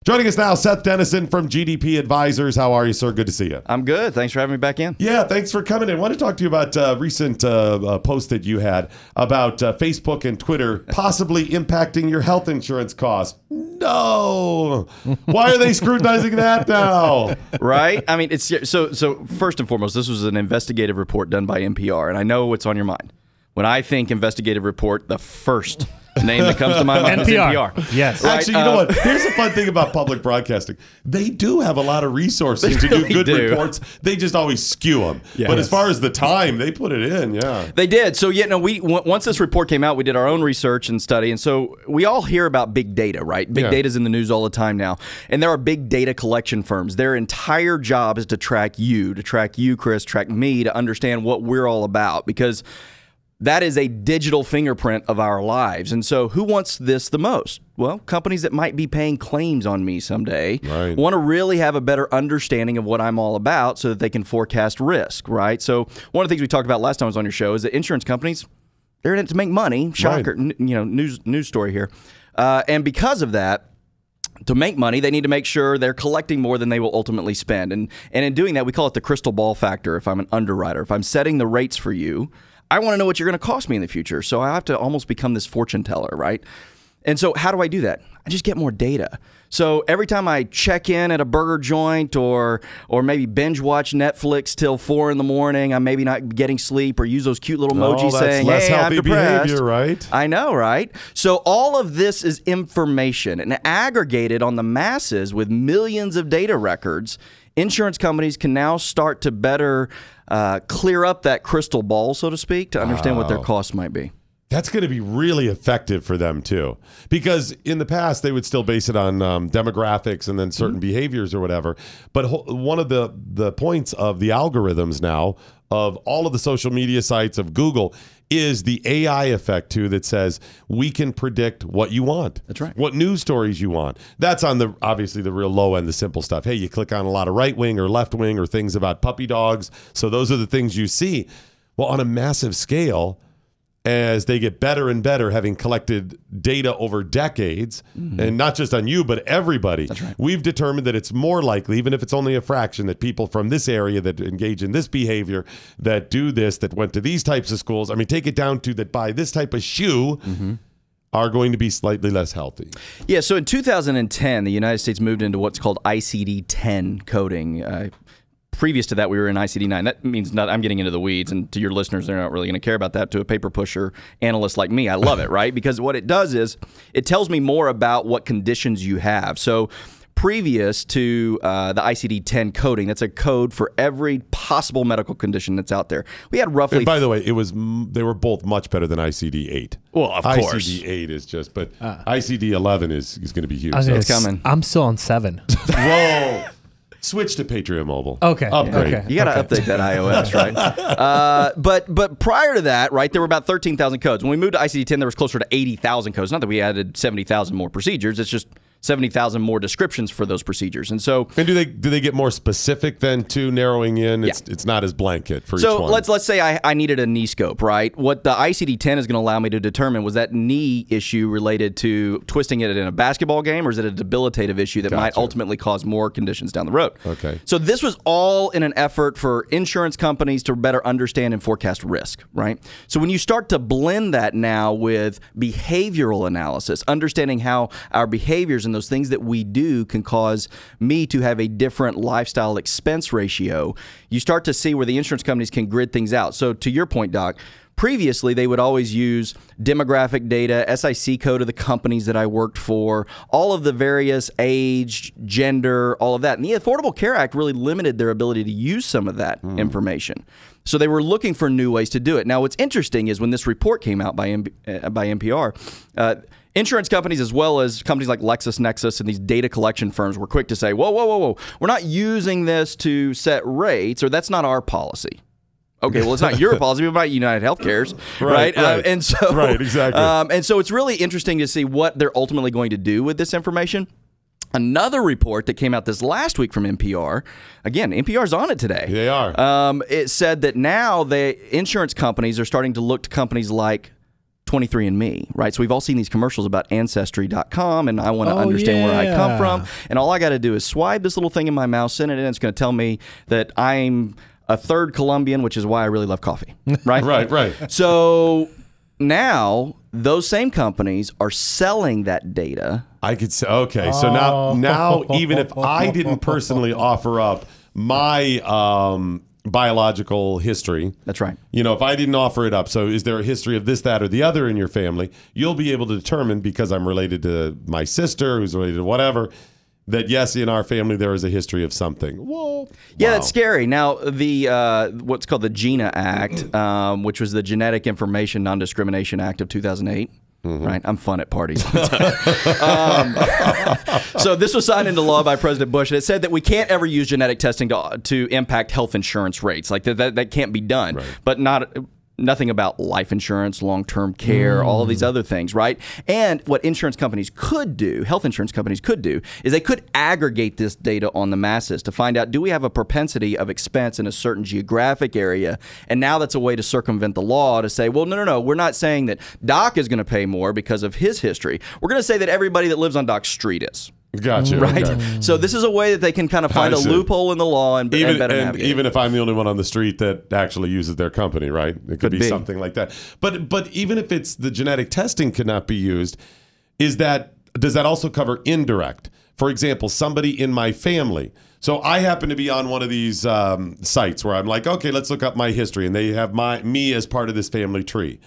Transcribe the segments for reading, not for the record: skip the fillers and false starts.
Joining us now, Seth Dennison from GDP Advisors. How are you, sir? Good to see you. I'm good. Thanks for having me back in. Yeah, thanks for coming in. I want to talk to you about a recent post that you had about Facebook and Twitter possibly impacting your health insurance costs. No. Why are they scrutinizing that now? Right? I mean, it's so first and foremost, this was an investigative report done by NPR, and I know what's on your mind. When I think investigative report, the first name that comes to my mind is NPR. Yes. Right? Actually, you know what? Here's a fun thing about public broadcasting. They do have a lot of resources to do good reports. They just always skew them. Yes. But as far as the time, they put it in, yeah. They did. So, once this report came out, we did our own research and study. And so we all hear about big data, right? Big data's in the news all the time now. And there are big data collection firms. Their entire job is to track you, Chris, track me, to understand what we're all about. Because that is a digital fingerprint of our lives. And so who wants this the most? Well, companies that might be paying claims on me someday want to really have a better understanding of what I'm all about so that they can forecast risk, right? So one of the things we talked about last time I was on your show is that insurance companies, they're in it to make money. Shocker, news story here. And because of that, to make money, they need to make sure they're collecting more than they will ultimately spend. And in doing that, we call it the crystal ball factor. If I'm an underwriter, if I'm setting the rates for you, I want to know what you're going to cost me in the future. So I have to almost become this fortune teller, right? And so how do I do that? I just get more data. So every time I check in at a burger joint or maybe binge watch Netflix till 4 in the morning, I'm maybe not getting sleep, or use those cute little emojis saying, less hey, healthy I'm depressed. Behavior, right? I know, right? So all of this is information and aggregated on the masses with millions of data records. Insurance companies can now start to better clear up that crystal ball, so to speak, to understand what their costs might be. That's going to be really effective for them, too. Because in the past, they would still base it on demographics and then certain behaviors or whatever. But one of the points of the algorithms now of all of the social media sites of Google is the AI effect, too, that says we can predict what you want. That's right. What news stories you want. That's on obviously the real low end, the simple stuff. Hey, you click on a lot of right wing or left wing or things about puppy dogs. So those are the things you see. Well, on a massive scale, as they get better and better, having collected data over decades, and not just on you, but everybody, we've determined that it's more likely, even if it's only a fraction, that people from this area that engage in this behavior, that do this, that went to these types of schools, I mean, take it down to that buy this type of shoe, are going to be slightly less healthy. Yeah, so in 2010, the United States moved into what's called ICD-10 coding. Previous to that, we were in ICD-9. That means I'm getting into the weeds, and to your listeners, they're not really going to care about that. To a paper pusher analyst like me, I love it, right? Because what it does is it tells me more about what conditions you have. So previous to the ICD-10 coding, that's a code for every possible medical condition that's out there. We had roughly... And by the way, they were both much better than ICD-8. Well, of course. ICD-8 is just... But ICD-11 is going to be huge. It's coming. I'm still on 7. Whoa! Switch to Patriot Mobile. Okay. Upgrade. Okay. You got to update that iOS, right? But prior to that, right, there were about 13,000 codes. When we moved to ICD-10, there was closer to 80,000 codes. Not that we added 70,000 more procedures. It's just 70,000 more descriptions for those procedures. And so, and do they get more specific then to narrowing in? It's not as blanket for each one. So let's say I needed a knee scope, right? What the ICD-10 is going to allow me to determine, was that knee issue related to twisting it in a basketball game, or is it a debilitative issue that might ultimately cause more conditions down the road? Okay. So this was all in an effort for insurance companies to better understand and forecast risk, right? So when you start to blend that now with behavioral analysis, understanding how our behaviors and those things that we do can cause me to have a different lifestyle expense ratio, you start to see where the insurance companies can grid things out. So to your point, Doc, previously they would always use demographic data, SIC code of the companies that I worked for, all of the various age, gender, all of that. And the Affordable Care Act really limited their ability to use some of that information. So they were looking for new ways to do it. Now, what's interesting is when this report came out by NPR, insurance companies, as well as companies like LexisNexis and these data collection firms, were quick to say, whoa, we're not using this to set rates, or that's not our policy. Okay, well, it's not your policy, but about United Healthcare's, right? And so, right, exactly. And so it's really interesting to see what they're ultimately going to do with this information. Another report that came out this last week from NPR, again, NPR's on it today. They are. It said that now the insurance companies are starting to look to companies like 23andMe, right? So we've all seen these commercials about Ancestry.com, and I want to understand where I come from. And all I got to do is swipe this little thing in my mouth, send it in, it's going to tell me that I'm a third Colombian, which is why I really love coffee, right? Right. So now those same companies are selling that data. I could say, okay, so now even if I didn't personally offer up my biological history. That's right. You know, if I didn't offer it up, so is there a history of this, that, or the other in your family? You'll be able to determine, because I'm related to my sister, who's related to whatever, that yes, in our family there is a history of something. Whoa. Yeah, Wow. that's scary. Now, the what's called the GINA Act, which was the Genetic Information Non-Discrimination Act of 2008. Right, I'm fun at parties. So this was signed into law by President Bush, and it said that we can't ever use genetic testing to impact health insurance rates. Like that can't be done. Right. But nothing about life insurance, long-term care, all of these other things, right? And what insurance companies could do, health insurance companies could do, is they could aggregate this data on the masses to find out, do we have a propensity of expense in a certain geographic area? And now that's a way to circumvent the law to say, well, no, we're not saying that Doc is going to pay more because of his history. We're going to say that everybody that lives on Doc's street is. Gotcha. Right? Okay. So this is a way that they can kind of find a loophole in the law and better navigate. Even if I'm the only one on the street that actually uses their company, right? It could be something like that. But even if it's the genetic testing cannot be used, does that also cover indirect? For example, somebody in my family. So I happen to be on one of these sites where I'm like, okay, let's look up my history, and they have me as part of this family tree.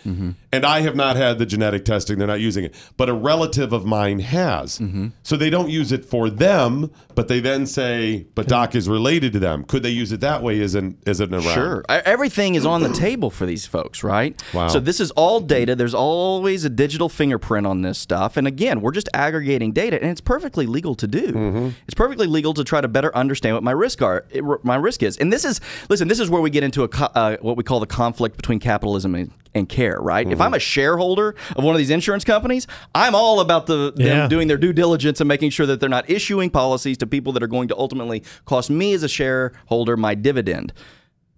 And I have not had the genetic testing; they're not using it, but a relative of mine has. So they don't use it for them, but they then say, "But Doc is related to them." Could they use it that way? Isn't around? Sure, everything is on the table for these folks, right? Wow. So this is all data. There's always a digital fingerprint on this stuff, and again, we're just aggregating data, and it's perfectly legal to do. It's perfectly legal to try to better understand what my risk is. And this is where we get into what we call the conflict between capitalism and care, right? If I'm a shareholder of one of these insurance companies, I'm all about them doing their due diligence and making sure that they're not issuing policies to people that are going to ultimately cost me as a shareholder my dividend.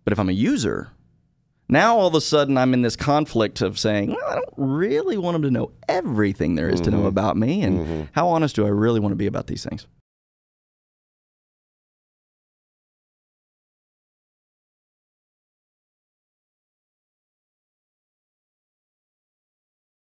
But if I'm a user, now all of a sudden I'm in this conflict of saying, well, I don't really want them to know everything there is to know about me, and how honest do I really want to be about these things?